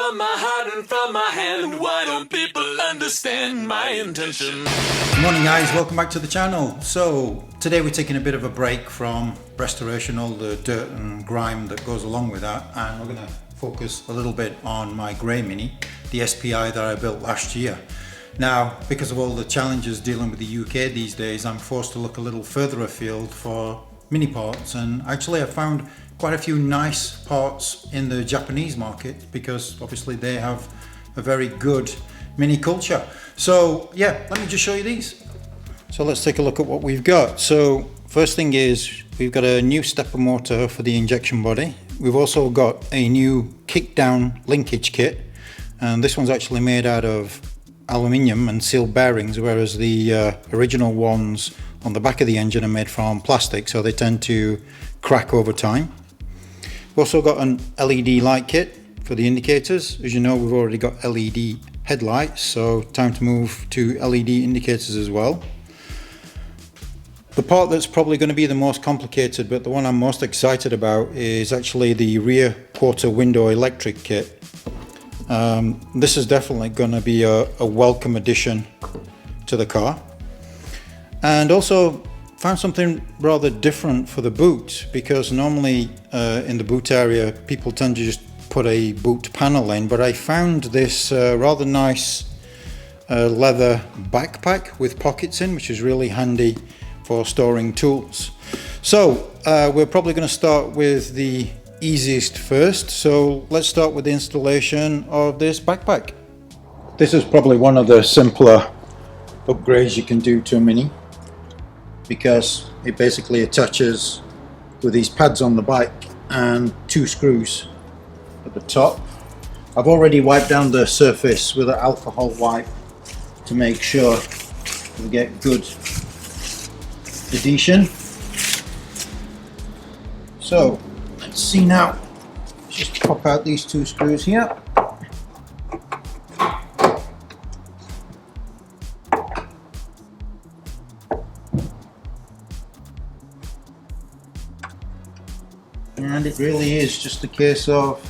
from my heart and from my hand. Why don't people understand my intention? Good morning guys, welcome back to the channel. So today we're taking a bit of a break from restoration, all the dirt and grime that goes along with that, and we're going to focus a little bit on my grey Mini, the SPI that I built last year. Now, because of all the challenges dealing with the UK these days, I'm forced to look a little further afield for mini parts, and actually I found quite a few nice parts in the Japanese market because obviously they have a very good mini culture. So yeah, let me just show you these. So let's take a look at what we've got. So first thing is we've got a new stepper motor for the injection body. We've also got a new kick down linkage kit, and this one's actually made out of aluminium and sealed bearings, whereas the original ones on the back of the engine are made from plastic, so they tend to crack over time. We've also got an LED light kit for the indicators. As you know, we've already got LED headlights, so time to move to LED indicators as well. The part that's probably going to be the most complicated, but the one I'm most excited about, is actually the rear quarter window electric kit. This is definitely going to be a welcome addition to the car. And also found something rather different for the boot, because normally in the boot area people tend to just put a boot panel in, but I found this rather nice leather backpack with pockets in, which is really handy for storing tools. So we're probably going to start with the easiest first, so let's start with the installation of this backpack. This is probably one of the simpler upgrades you can do to a Mini, because it basically attaches with these pads on the bike and two screws at the top. I've already wiped down the surface with an alcohol wipe to make sure we get good adhesion. So let's see now. Just pop out these two screws here. And it really is just a case of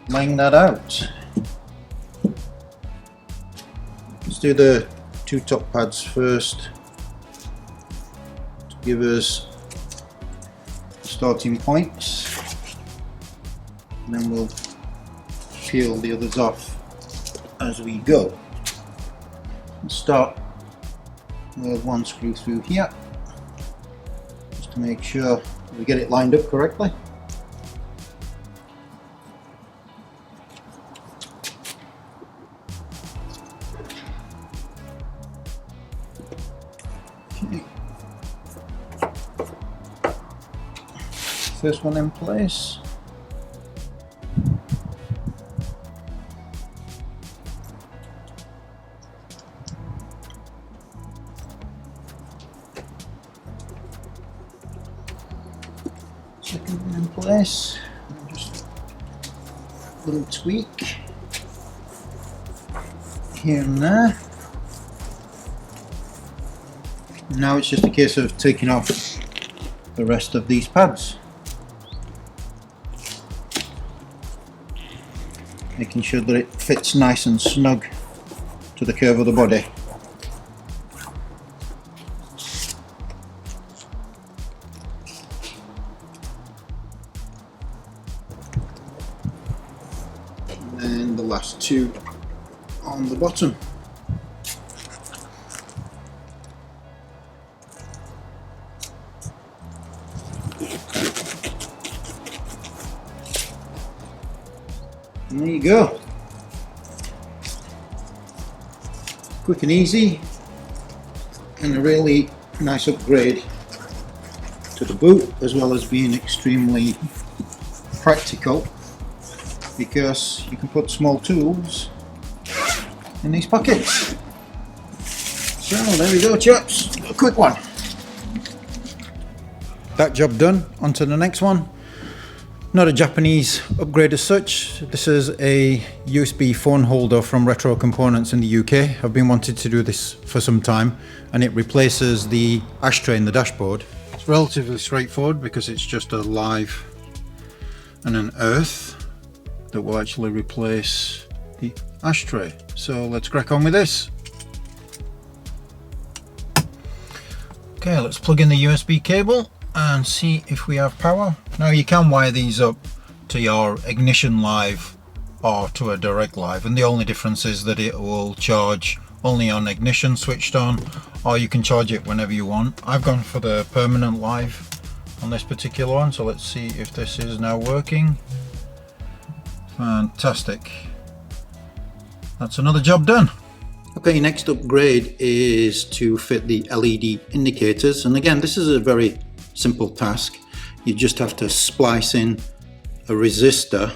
laying that out. Let's do the two top pads first to give us starting points, and then we'll peel the others off as we go. Let's start with one screw through here, just to make sure we get it lined up correctly. Okay. First one in place. Second one in place. And just a little tweak here and there. Now it's just a case of taking off the rest of these pads, making sure that it fits nice and snug to the curve of the body. And then the last two on the bottom. And there you go. Quick and easy, and a really nice upgrade to the boot, as well as being extremely practical, because you can put small tools in these pockets. So there we go, chaps, a quick one. That job done, on to the next one. Not a Japanese upgrade as such. This is a USB phone holder from Retro Components in the UK. I've been wanting to do this for some time, and it replaces the ashtray in the dashboard. It's relatively straightforward because it's just a live and an earth, that will actually replace the ashtray. So let's crack on with this. Okay, let's plug in the USB cable and see if we have power. Now you can wire these up to your ignition live or to a direct live, and the only difference is that it will charge only on ignition switched on, or you can charge it whenever you want. I've gone for the permanent live on this particular one, so let's see if this is now working. Fantastic. That's another job done. Okay, next upgrade is to fit the LED indicators, and again this is a very simple task. You just have to splice in a resistor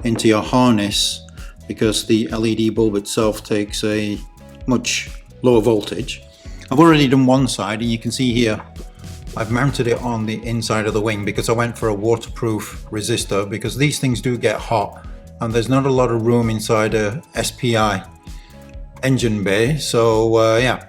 into your harness, because the LED bulb itself takes a much lower voltage. I've already done one side, and you can see here I've mounted it on the inside of the wing because I went for a waterproof resistor, because these things do get hot and there's not a lot of room inside a SPI engine bay. So yeah,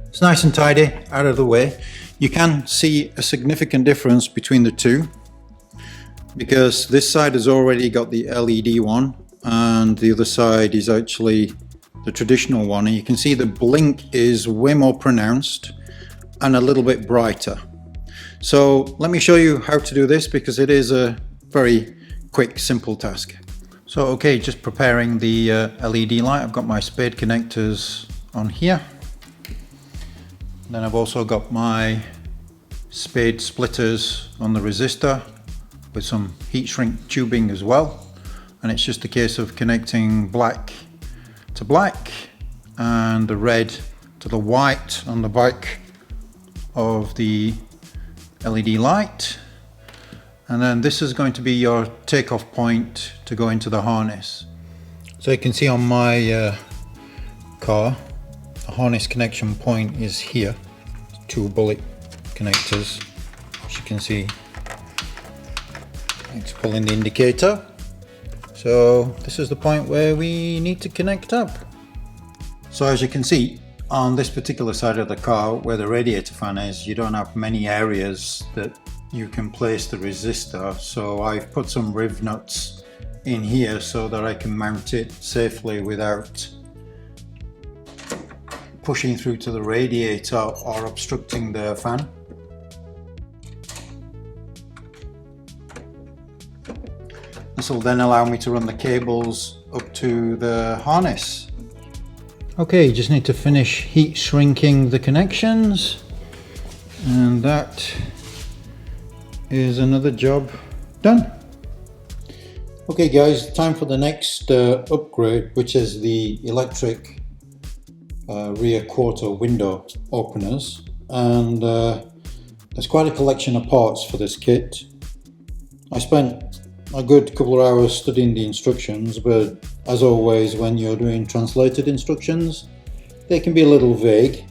it's nice and tidy out of the way. You can see a significant difference between the two, because this side has already got the LED one and the other side is actually the traditional one, and you can see the blink is way more pronounced and a little bit brighter. So let me show you how to do this, because it is a very quick, simple task. So okay, just preparing the LED light. I've got my spade connectors on here. Then I've also got my spade splitters on the resistor with some heat shrink tubing as well, and it's just a case of connecting black to black and the red to the white on the back of the LED light, and then this is going to be your takeoff point to go into the harness. So you can see on my car, the harness connection point is here. 2 bullet connectors, as you can see. Let's pull in the indicator. So this is the point where we need to connect up. So as you can see, on this particular side of the car where the radiator fan is, you don't have many areas that you can place the resistor. So I've put some riv nuts in here so that I can mount it safely without pushing through to the radiator or obstructing the fan. This will then allow me to run the cables up to the harness. Okay, just need to finish heat shrinking the connections, and that is another job done. Okay guys, time for the next upgrade, which is the electric rear quarter window openers, and there's quite a collection of parts for this kit. I spent a good couple of hours studying the instructions, but as always when you're doing translated instructions, they can be a little vague,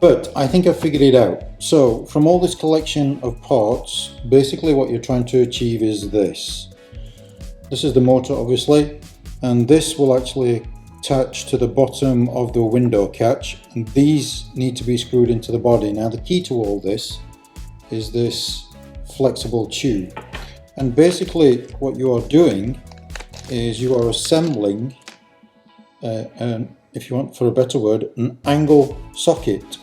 but I think I figured it out. So from all this collection of parts, basically what you're trying to achieve is this. This is the motor obviously, and this will actually attach to the bottom of the window catch, and these need to be screwed into the body. Now the key to all this is this flexible tube. And basically what you are doing is you are assembling, if you want for a better word, an angle socket.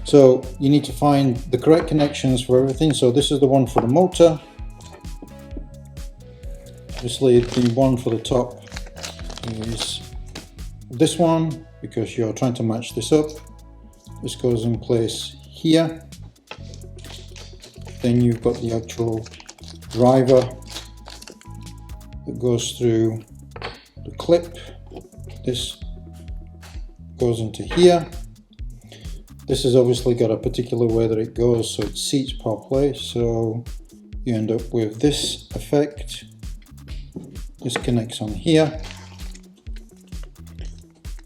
So you need to find the correct connections for everything. So this is the one for the motor. Obviously the one for the top is this one, because you're trying to match this up. This goes in place here. Then you've got the actual driver that goes through the clip. This goes into here. This has obviously got a particular way that it goes, so it seats properly, so you end up with this effect. This connects on here,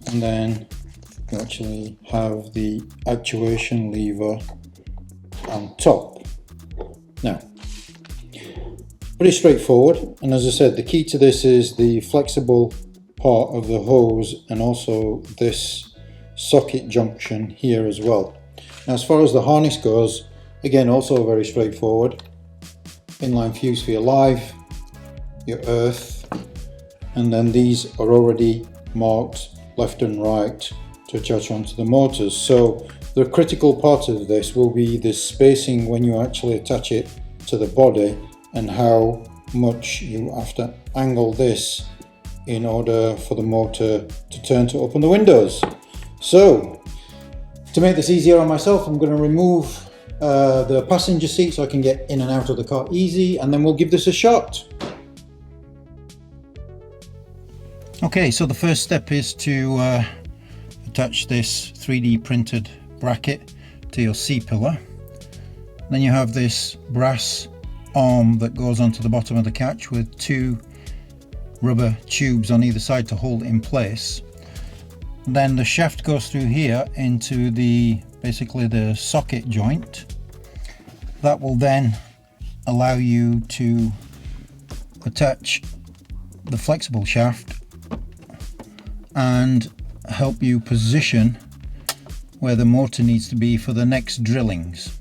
and then you actually have the actuation lever on top. Now, pretty straightforward, and as I said, the key to this is the flexible part of the hose and also this socket junction here as well. Now as far as the harness goes, again also very straightforward. inline fuse for your live, your earth, and then these are already marked left and right to attach onto the motors. So the critical part of this will be the spacing when you actually attach it to the body and how much you have to angle this in order for the motor to turn to open the windows. So to make this easier on myself, I'm going to remove the passenger seat so I can get in and out of the car easy, and then we'll give this a shot. Okay, so the first step is to attach this 3D printed bracket to your C-pillar. Then you have this brass arm that goes onto the bottom of the catch with two rubber tubes on either side to hold it in place. Then the shaft goes through here into basically the socket joint. That will then allow you to attach the flexible shaft and help you position where the motor needs to be for the next drillings.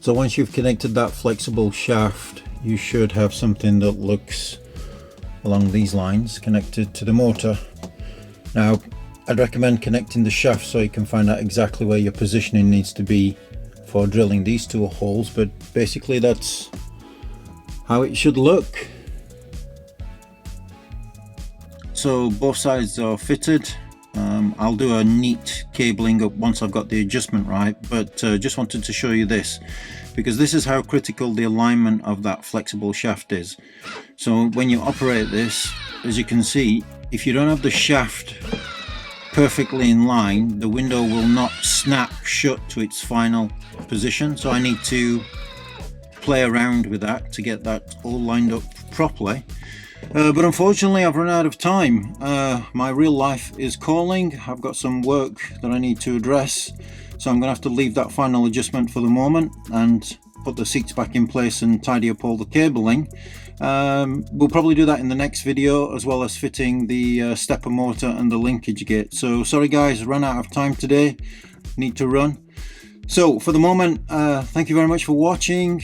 So once you've connected that flexible shaft, you should have something that looks along these lines connected to the motor. Now, I'd recommend connecting the shaft so you can find out exactly where your positioning needs to be for drilling these two holes, but basically that's how it should look. So both sides are fitted. I'll do a neat cabling up once I've got the adjustment right, but just wanted to show you this because this is how critical the alignment of that flexible shaft is. So when you operate this, as you can see, if you don't have the shaft perfectly in line, the window will not snap shut to its final position. So I need to play around with that to get that all lined up properly. But unfortunately I've run out of time. My real life is calling. I've got some work that I need to address, so I'm gonna have to leave that final adjustment for the moment and put the seats back in place and tidy up all the cabling. We'll probably do that in the next video, as well as fitting the stepper motor and the linkage gate. So sorry guys, ran out of time today, need to run. So for the moment, thank you very much for watching.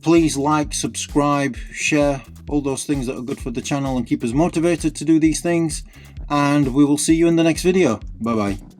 Please like, subscribe, share, all those things that are good for the channel and keep us motivated to do these things, and we will see you in the next video. Bye bye.